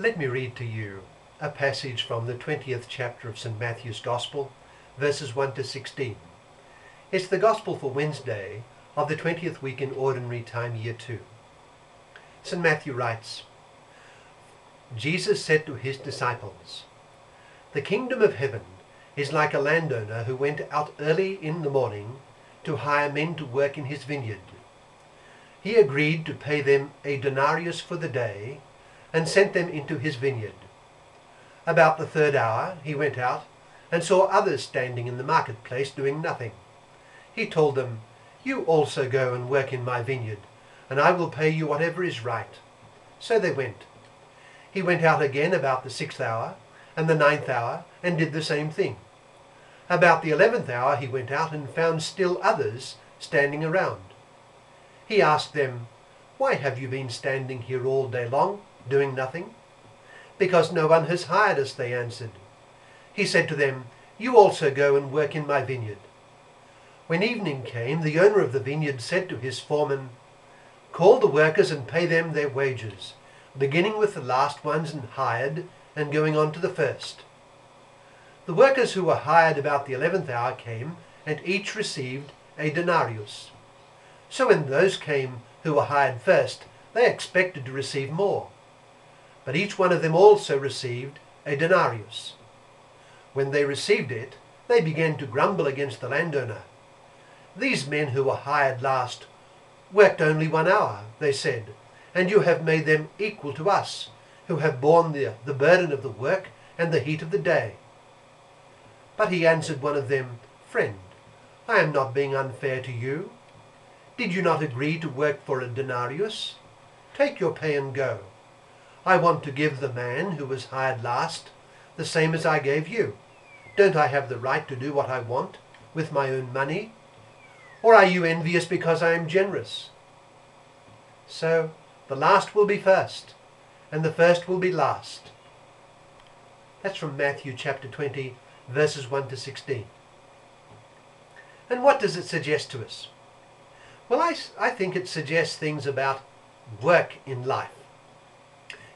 Let me read to you a passage from the 20th chapter of St. Matthew's Gospel, verses 1 to 16. It's the Gospel for Wednesday of the 20th week in Ordinary Time, Year 2. St. Matthew writes, Jesus said to his disciples, "The kingdom of heaven is like a landowner who went out early in the morning to hire men to work in his vineyard. He agreed to pay them a denarius for the day and sent them into his vineyard. About the third hour he went out and saw others standing in the marketplace doing nothing. He told them, 'You also go and work in my vineyard, and I will pay you whatever is right.' So they went. He went out again about the 6th hour and the 9th hour and did the same thing. About the 11th hour he went out and found still others standing around. He asked them, 'Why have you been standing here all day long, doing nothing?' 'Because no one has hired us,' they answered. He said to them, 'You also go and work in my vineyard.' When evening came, the owner of the vineyard said to his foreman, 'Call the workers and pay them their wages, beginning with the last ones and hired, and going on to the first.' The workers who were hired about the 11th hour came, and each received a denarius. So when those came who were hired first, they expected to receive more. But each one of them also received a denarius. When they received it, they began to grumble against the landowner. 'These men who were hired last worked only 1 hour,' they said, 'and you have made them equal to us, who have borne the burden of the work and the heat of the day.' But he answered one of them, 'Friend, I am not being unfair to you. Did you not agree to work for a denarius? Take your pay and go. I want to give the man who was hired last the same as I gave you. Don't I have the right to do what I want with my own money? Or are you envious because I am generous?' So the last will be first, and the first will be last." That's from Matthew chapter 20, verses 1 to 16. And what does it suggest to us? Well, I think it suggests things about work in life.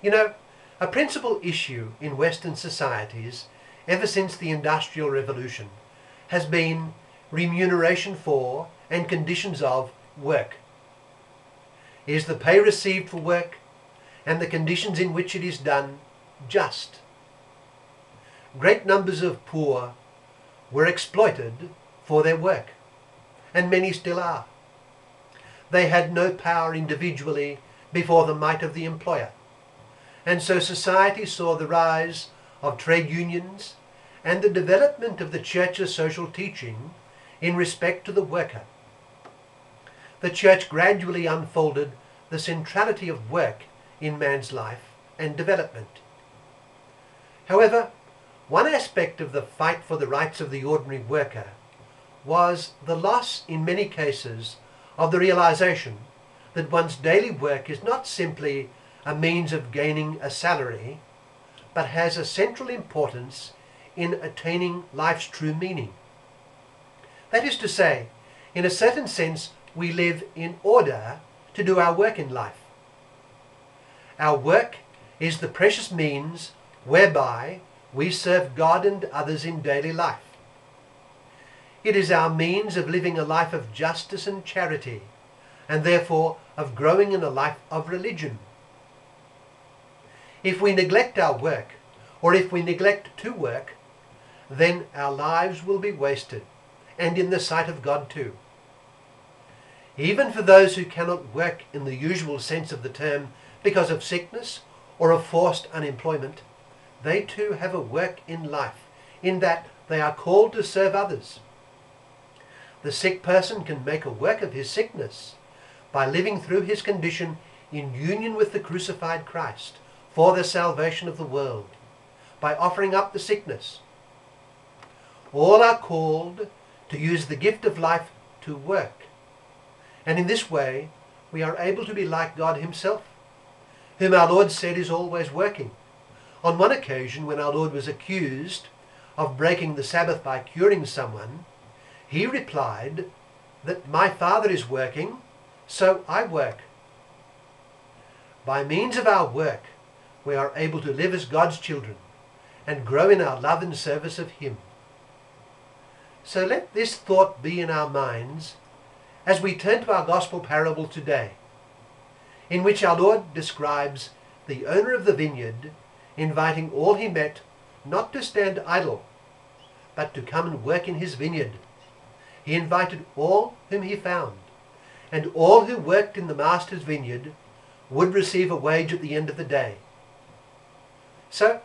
You know, a principal issue in Western societies ever since the Industrial Revolution has been remuneration for and conditions of work. Is the pay received for work and the conditions in which it is done just? Great numbers of poor were exploited for their work, and many still are. They had no power individually before the might of the employer, and so society saw the rise of trade unions and the development of the Church's social teaching in respect to the worker. The Church gradually unfolded the centrality of work in man's life and development. However, one aspect of the fight for the rights of the ordinary worker was the loss in many cases of the realization that one's daily work is not simply a means of gaining a salary, but has a central importance in attaining life's true meaning. That is to say, in a certain sense, we live in order to do our work in life. Our work is the precious means whereby we serve God and others in daily life. It is our means of living a life of justice and charity, and therefore of growing in a life of religion. If we neglect our work, or if we neglect to work, then our lives will be wasted, and in the sight of God too. Even for those who cannot work in the usual sense of the term because of sickness or of forced unemployment, they too have a work in life, in that they are called to serve others. The sick person can make a work of his sickness by living through his condition in union with the crucified Christ for the salvation of the world, by offering up the sickness. All are called to use the gift of life to work. And in this way, we are able to be like God himself, whom our Lord said is always working. On one occasion, when our Lord was accused of breaking the Sabbath by curing someone, he replied that my Father is working, so I work. By means of our work, we are able to live as God's children and grow in our love and service of Him. So let this thought be in our minds as we turn to our gospel parable today, in which our Lord describes the owner of the vineyard inviting all he met not to stand idle, but to come and work in his vineyard. He invited all whom he found, and all who worked in the master's vineyard would receive a wage at the end of the day. So,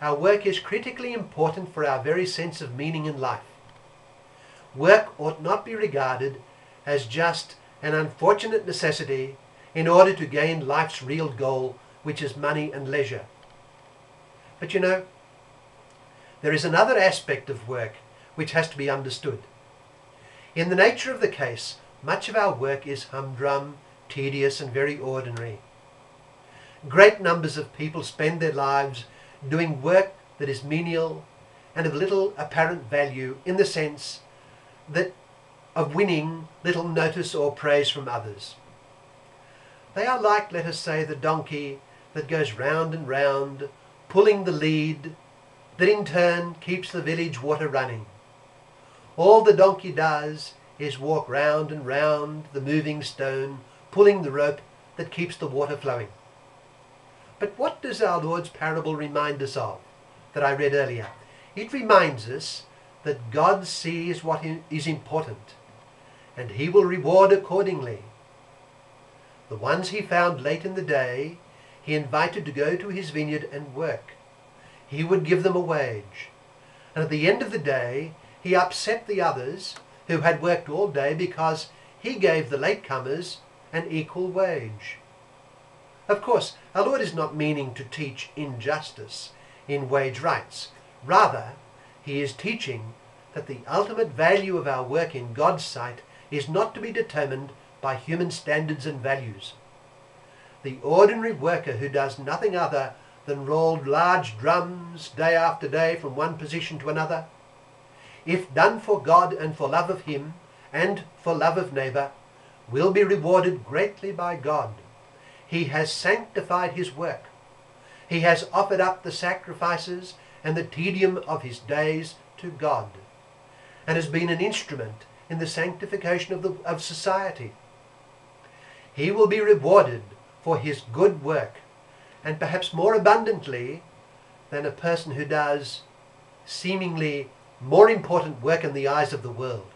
our work is critically important for our very sense of meaning in life. Work ought not be regarded as just an unfortunate necessity in order to gain life's real goal, which is money and leisure. But you know, there is another aspect of work which has to be understood. In the nature of the case, much of our work is humdrum, tedious, and very ordinary. Great numbers of people spend their lives doing work that is menial and of little apparent value, in the sense that of winning little notice or praise from others. They are like, let us say, the donkey that goes round and round, pulling the lead, that in turn keeps the village water running. All the donkey does is walk round and round the moving stone, pulling the rope that keeps the water flowing. But what does our Lord's parable remind us of, that I read earlier? It reminds us that God sees what is important, and He will reward accordingly. The ones He found late in the day, He invited to go to His vineyard and work. He would give them a wage. And at the end of the day, He upset the others who had worked all day, because He gave the latecomers an equal wage. Of course, our Lord is not meaning to teach injustice in wage rights. Rather, He is teaching that the ultimate value of our work in God's sight is not to be determined by human standards and values. The ordinary worker who does nothing other than roll large drums day after day from one position to another, if done for God and for love of Him and for love of neighbour, will be rewarded greatly by God. He has sanctified his work. He has offered up the sacrifices and the tedium of his days to God, and has been an instrument in the sanctification of society. He will be rewarded for his good work, and perhaps more abundantly than a person who does seemingly more important work in the eyes of the world.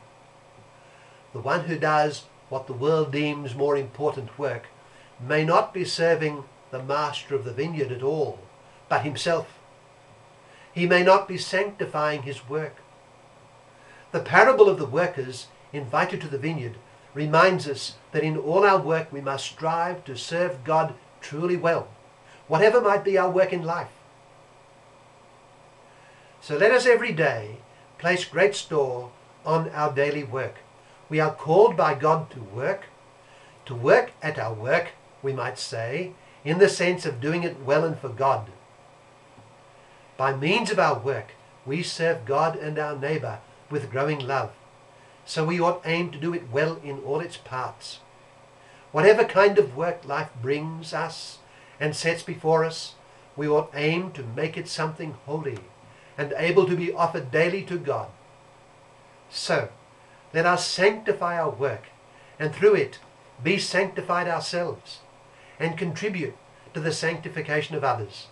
The one who does what the world deems more important work may not be serving the master of the vineyard at all, but himself. He may not be sanctifying his work. The parable of the workers invited to the vineyard reminds us that in all our work we must strive to serve God truly well, whatever might be our work in life. So let us every day place great store on our daily work. We are called by God to work at our work, we might say, in the sense of doing it well and for God. By means of our work, we serve God and our neighbour with growing love. So we ought aim to do it well in all its parts. Whatever kind of work life brings us and sets before us, we ought aim to make it something holy and able to be offered daily to God. So, let us sanctify our work, and through it be sanctified ourselves, and contribute to the sanctification of others.